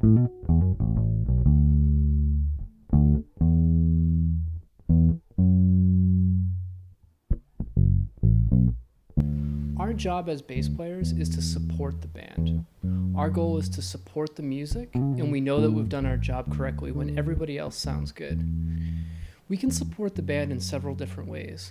Our job as bass players is to support the band. Our goal is to support the music, and we know that we've done our job correctly when everybody else sounds good. We can support the band in several different ways.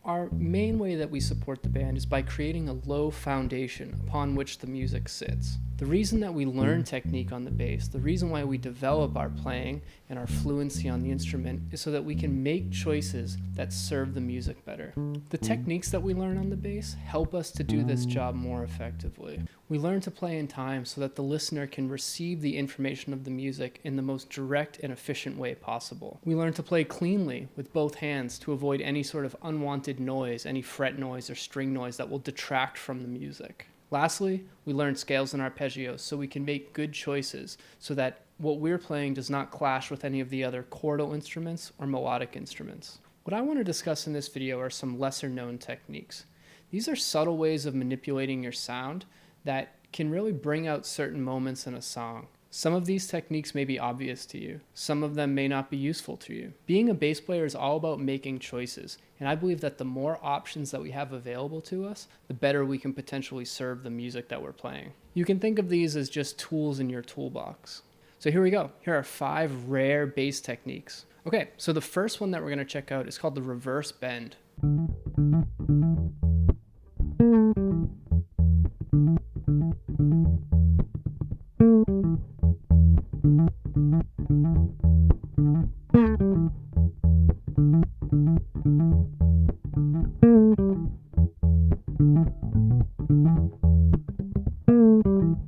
Our main way that we support the band is by creating a low foundation upon which the music sits. The reason that we learn technique on the bass, the reason why we develop our playing and our fluency on the instrument is so that we can make choices that serve the music better. The techniques that we learn on the bass help us to do this job more effectively. We learn to play in time so that the listener can receive the information of the music in the most direct and efficient way possible. We learn to play cleanly with both hands to avoid any sort of unwanted noise, any fret noise or string noise that will detract from the music. Lastly, we learn scales and arpeggios so we can make good choices so that what we're playing does not clash with any of the other chordal instruments or melodic instruments. What I want to discuss in this video are some lesser known techniques. These are subtle ways of manipulating your sound that can really bring out certain moments in a song. Some of these techniques may be obvious to you. Some of them may not be useful to you. Being a bass player is all about making choices, and I believe that the more options that we have available to us, the better we can potentially serve the music that we're playing. You can think of these as just tools in your toolbox. So here we go. Here are 5 rare bass techniques. Okay, so the first one that we're going to check out is called the reverse bend.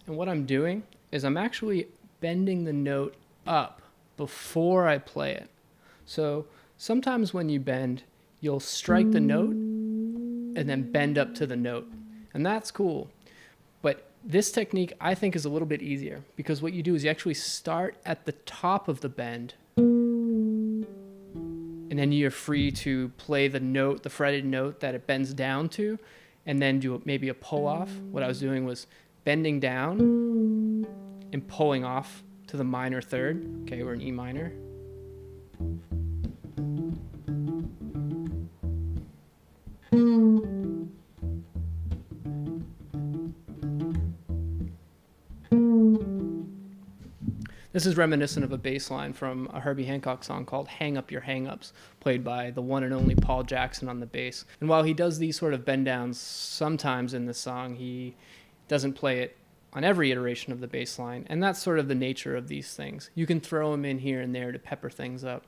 And what I'm doing is I'm actually bending the note up before I play it. So sometimes when you bend, you'll strike the note and then bend up to the note. And that's cool. But this technique I think is a little bit easier because what you do is you actually start at the top of the bend and then you're free to play the note, the fretted note that it bends down to, and then do maybe a pull off. What I was doing was bending down and pulling off to the minor third. Okay, we're in E minor. This is reminiscent of a bass line from a Herbie Hancock song called Hang Up Your Hang-Ups, played by the one and only Paul Jackson on the bass. And while he does these sort of bend downs sometimes in the song, he doesn't play it on every iteration of the bass line, and that's sort of the nature of these things. You can throw them in here and there to pepper things up.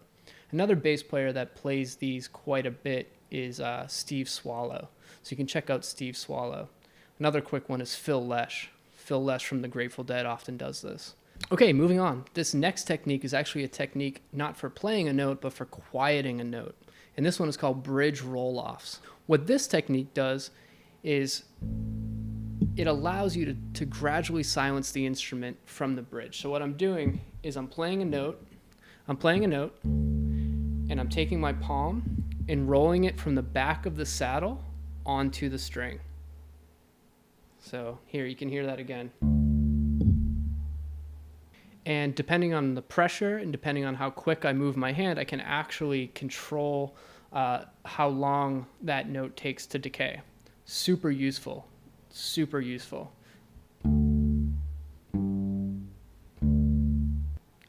Another bass player that plays these quite a bit is Steve Swallow. So you can check out Steve Swallow. Another quick one is Phil Lesh. Phil Lesh from the Grateful Dead often does this. Okay, moving on. This next technique is actually a technique not for playing a note, but for quieting a note. And this one is called bridge roll-offs. What this technique does is it allows you to gradually silence the instrument from the bridge. So what I'm doing is I'm playing a note, and I'm taking my palm and rolling it from the back of the saddle onto the string. So here, you can hear that again. And depending on the pressure and depending on how quick I move my hand, I can actually control how long that note takes to decay. Super useful, super useful.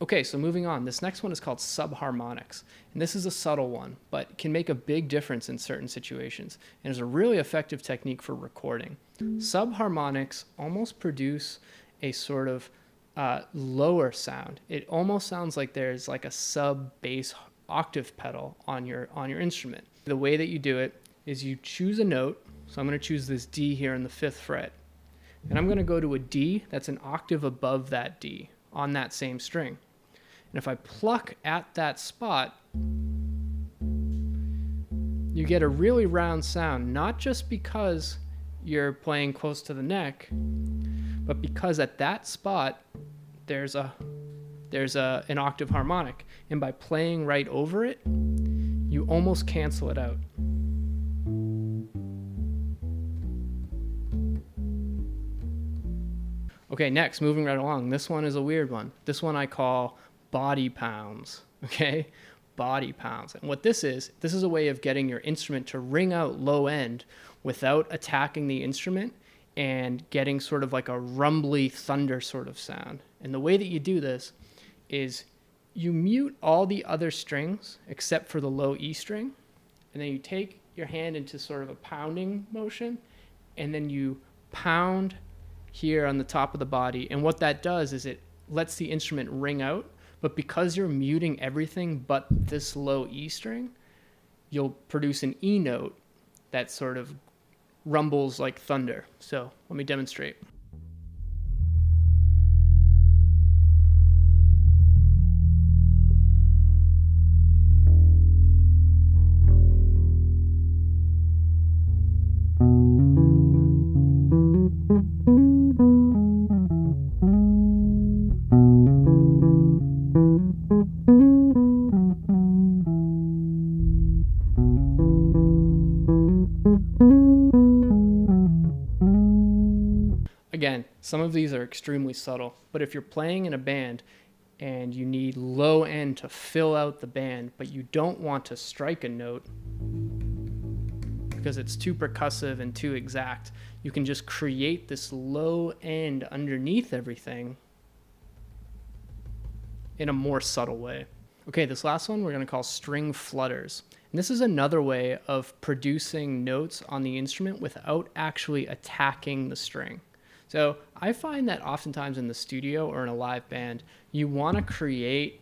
Okay, so moving on. This next one is called Subharmonics. And this is a subtle one, but can make a big difference in certain situations and is a really effective technique for recording. Subharmonics almost produce a sort of lower sound. It almost sounds like there's like a sub-bass octave pedal on your instrument. The way that you do it is you choose a note. So I'm going to choose this D here in the 5th fret. And I'm going to go to a D that's an octave above that D on that same string. And if I pluck at that spot, you get a really round sound, not just because you're playing close to the neck, but because at that spot there's an octave harmonic, and by playing right over it, you almost cancel it out. Okay, next, moving right along. This one is a weird one. This one I call body pounds, okay? Body pounds. And what this is a way of getting your instrument to ring out low end without attacking the instrument and getting sort of like a rumbly thunder sort of sound. And the way that you do this is you mute all the other strings except for the low E string, and then you take your hand into sort of a pounding motion, and then you pound here on the top of the body. And what that does is it lets the instrument ring out, but because you're muting everything but this low E string, you'll produce an E note that sort of rumbles like thunder. So let me demonstrate. Again, some of these are extremely subtle, but if you're playing in a band and you need low end to fill out the band, but you don't want to strike a note because it's too percussive and too exact, you can just create this low end underneath everything in a more subtle way. Okay, this last one we're going to call string flutters. And this is another way of producing notes on the instrument without actually attacking the string. So I find that oftentimes in the studio or in a live band, you want to create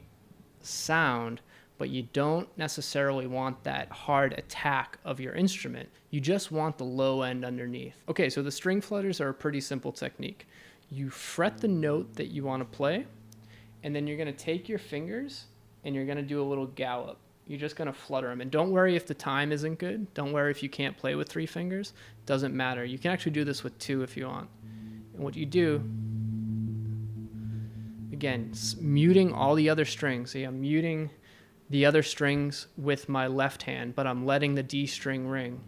sound, but you don't necessarily want that hard attack of your instrument. You just want the low end underneath. Okay, so the string flutters are a pretty simple technique. You fret the note that you want to play, and then you're going to take your fingers and you're going to do a little gallop. You're just going to flutter them. And don't worry if the time isn't good. Don't worry if you can't play with 3 fingers. Doesn't matter. You can actually do this with 2 if you want. And what you do, again, muting all the other strings. See, I'm muting the other strings with my left hand, but I'm letting the D string ring.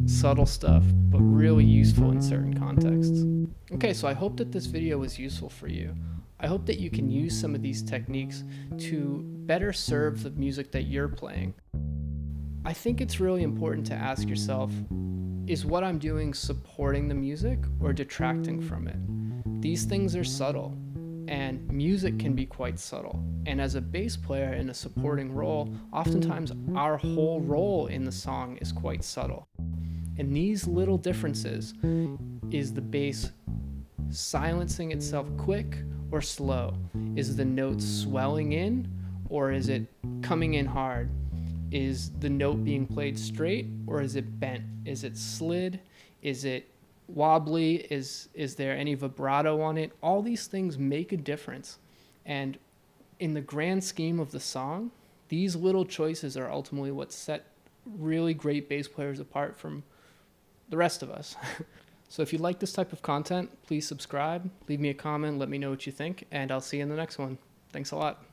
Subtle stuff, but really useful in certain contexts. Okay, so I hope that this video was useful for you. I hope that you can use some of these techniques to better serve the music that you're playing. I think it's really important to ask yourself, is what I'm doing supporting the music or detracting from it? These things are subtle, and music can be quite subtle. And as a bass player in a supporting role, oftentimes our whole role in the song is quite subtle. And these little differences, is the bass silencing itself quick or slow? Is the note swelling in or is it coming in hard? Is the note being played straight or is it bent? Is it slid? Is it wobbly? Is there any vibrato on it? All these things make a difference. And in the grand scheme of the song, these little choices are ultimately what set really great bass players apart from the rest of us. So if you like this type of content, please subscribe, leave me a comment, let me know what you think, and I'll see you in the next one. Thanks a lot.